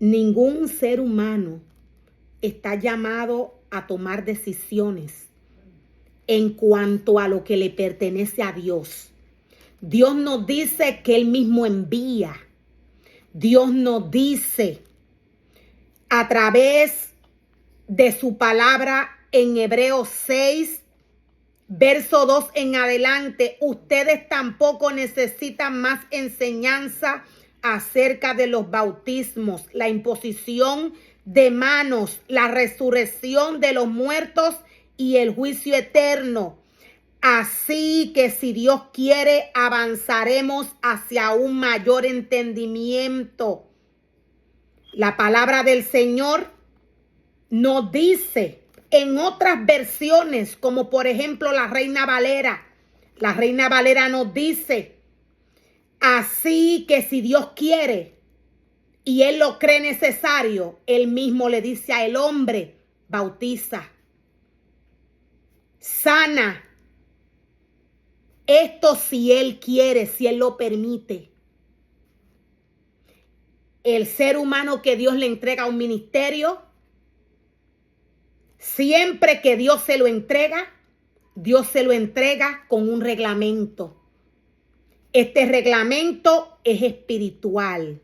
Ningún ser humano está llamado a tomar decisiones en cuanto a lo que le pertenece a Dios. Dios nos dice que Él mismo envía. Dios nos dice a través de su palabra en Hebreos 6, verso 2 en adelante, ustedes tampoco necesitan más enseñanza acerca de los bautismos, la imposición de manos, la resurrección de los muertos y el juicio eterno. Así que si Dios quiere, avanzaremos hacia un mayor entendimiento. La palabra del Señor nos dice en otras versiones, como por ejemplo la Reina Valera nos dice, así que si Dios quiere y Él lo cree necesario, Él mismo le dice al hombre, bautiza, sana. Esto si Él quiere, si Él lo permite. El ser humano que Dios le entrega un ministerio, siempre que Dios se lo entrega con un reglamento. Este reglamento es espiritual.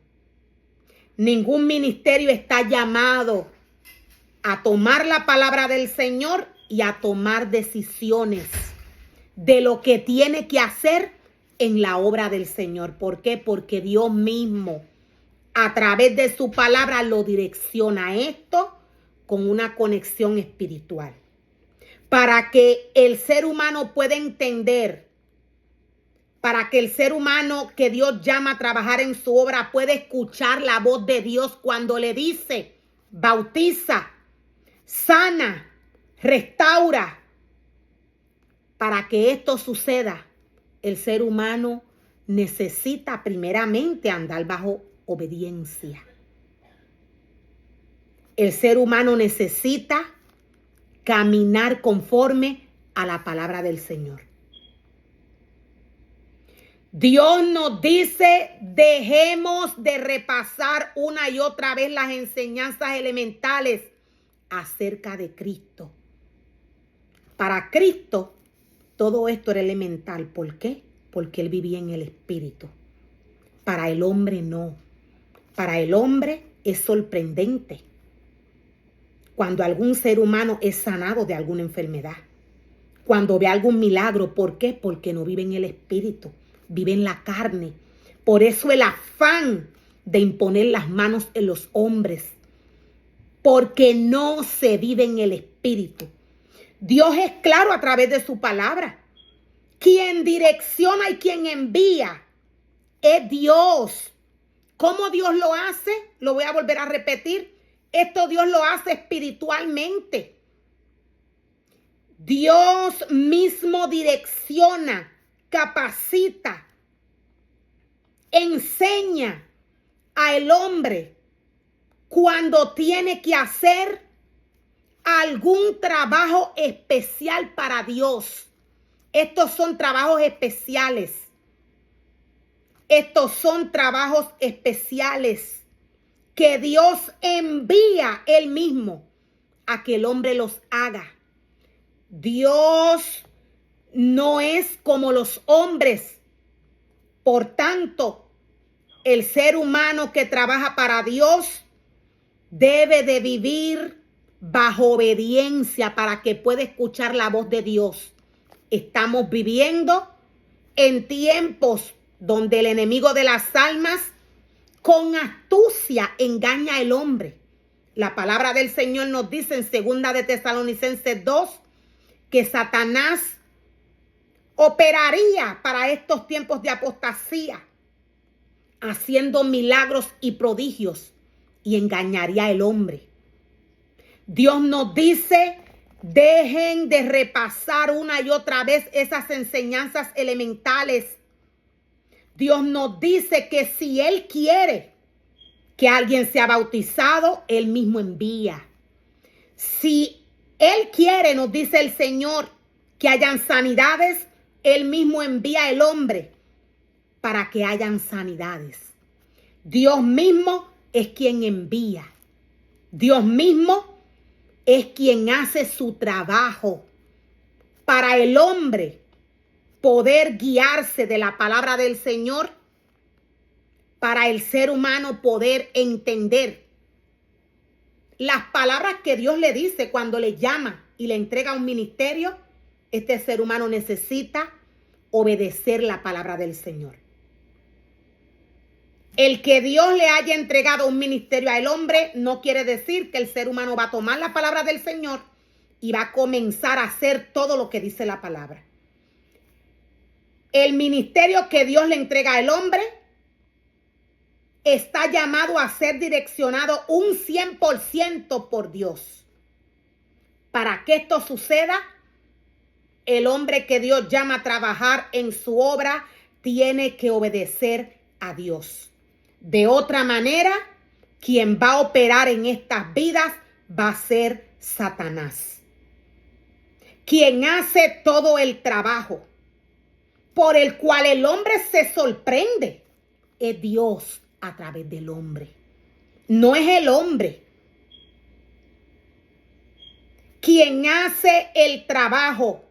Ningún ministerio está llamado a tomar la palabra del Señor y a tomar decisiones de lo que tiene que hacer en la obra del Señor. ¿Por qué? Porque Dios mismo, a través de su palabra, lo direcciona esto con una conexión espiritual. Para que el ser humano pueda entender, para que el ser humano que Dios llama a trabajar en su obra pueda escuchar la voz de Dios cuando le dice, bautiza, sana, restaura. Para que esto suceda, el ser humano necesita primeramente andar bajo obediencia. El ser humano necesita caminar conforme a la palabra del Señor. Dios nos dice, dejemos de repasar una y otra vez las enseñanzas elementales acerca de Cristo. Para Cristo, todo esto era elemental. ¿Por qué? Porque Él vivía en el Espíritu. Para el hombre no. Para el hombre es sorprendente cuando algún ser humano es sanado de alguna enfermedad. Cuando ve algún milagro. ¿Por qué? Porque no vive en el Espíritu. Vive en la carne. Por eso el afán de imponer las manos en los hombres. Porque no se vive en el Espíritu. Dios es claro a través de su palabra. Quien direcciona y quien envía es Dios. ¿Cómo Dios lo hace? Lo voy a volver a repetir. Esto Dios lo hace espiritualmente. Dios mismo direcciona, capacita, enseña al hombre cuando tiene que hacer algún trabajo especial para Dios. Estos son trabajos especiales. Estos son trabajos especiales que Dios envía Él mismo a que el hombre los haga. Dios no es como los hombres. Por tanto, el ser humano que trabaja para Dios debe de vivir bajo obediencia para que pueda escuchar la voz de Dios. Estamos viviendo en tiempos donde el enemigo de las almas con astucia engaña al hombre. La palabra del Señor nos dice en 2 de Tesalonicenses 2 que Satanás operaría para estos tiempos de apostasía, haciendo milagros y prodigios, y engañaría al hombre. Dios nos dice, dejen de repasar una y otra vez esas enseñanzas elementales. Dios nos dice que si Él quiere que alguien sea bautizado, Él mismo envía. Si Él quiere, nos dice el Señor, que hayan sanidades, Él mismo envía al hombre para que hayan sanidades. Dios mismo es quien envía. Dios mismo es quien hace su trabajo para el hombre poder guiarse de la palabra del Señor, para el ser humano poder entender las palabras que Dios le dice cuando le llama y le entrega un ministerio. Este ser humano necesita obedecer la palabra del Señor. El que Dios le haya entregado un ministerio al hombre no quiere decir que el ser humano va a tomar la palabra del Señor y va a comenzar a hacer todo lo que dice la palabra. El ministerio que Dios le entrega al hombre está llamado a ser direccionado un 100% por Dios. Para que esto suceda, el hombre que Dios llama a trabajar en su obra tiene que obedecer a Dios. De otra manera, quien va a operar en estas vidas va a ser Satanás. Quien hace todo el trabajo por el cual el hombre se sorprende es Dios a través del hombre. No es el hombre. Quien hace el trabajo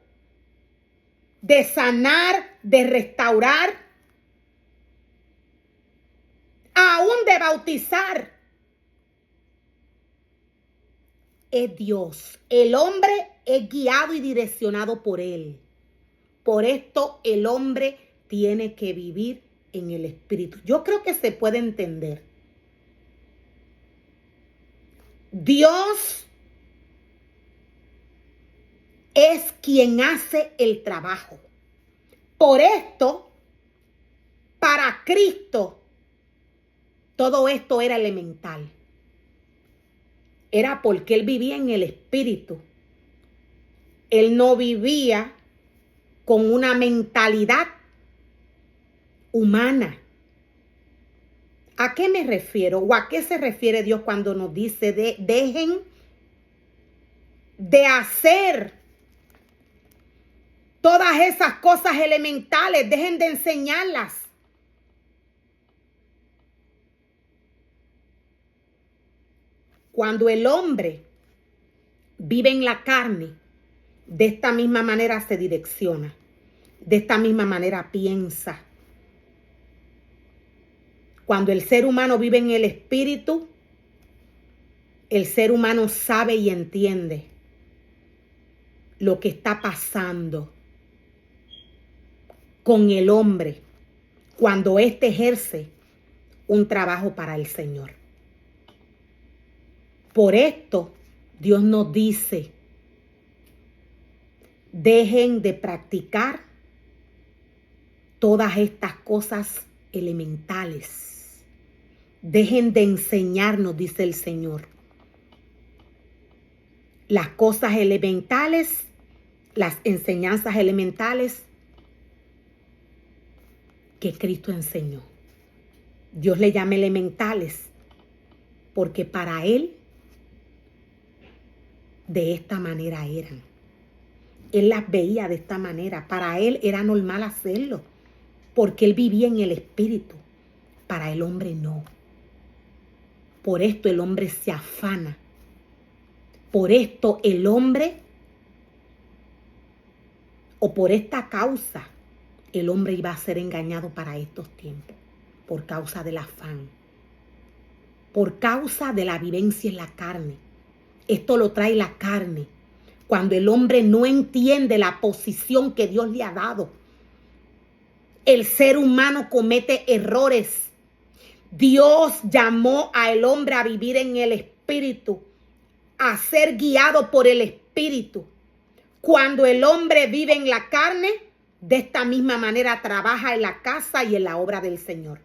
de sanar, de restaurar, aún de bautizar, es Dios. El hombre es guiado y direccionado por él. Por esto el hombre tiene que vivir en el Espíritu. Yo creo que se puede entender. Dios es quien hace el trabajo. Por esto, para Cristo, todo esto era elemental. Era porque Él vivía en el Espíritu. Él no vivía con una mentalidad humana. ¿A qué me refiero? ¿O a qué se refiere Dios cuando nos dice dejen de hacer todas esas cosas elementales, dejen de enseñarlas? Cuando el hombre vive en la carne, de esta misma manera se direcciona, de esta misma manera piensa. Cuando el ser humano vive en el Espíritu, el ser humano sabe y entiende lo que está pasando con el hombre cuando éste ejerce un trabajo para el Señor. Por esto, Dios nos dice, dejen de practicar todas estas cosas elementales. Dejen de enseñarnos, dice el Señor, las cosas elementales, las enseñanzas elementales que Cristo enseñó. Dios le llama elementales porque para Él de esta manera eran. Él las veía de esta manera. Para Él era normal hacerlo porque Él vivía en el Espíritu. Para el hombre no. Por esto el hombre se afana. Por esto el hombre, o por esta causa, el hombre iba a ser engañado para estos tiempos. Por causa del afán. Por causa de la vivencia en la carne. Esto lo trae la carne. Cuando el hombre no entiende la posición que Dios le ha dado. El ser humano comete errores. Dios llamó al hombre a vivir en el Espíritu, a ser guiado por el Espíritu. Cuando el hombre vive en la carne, de esta misma manera trabaja en la casa y en la obra del Señor.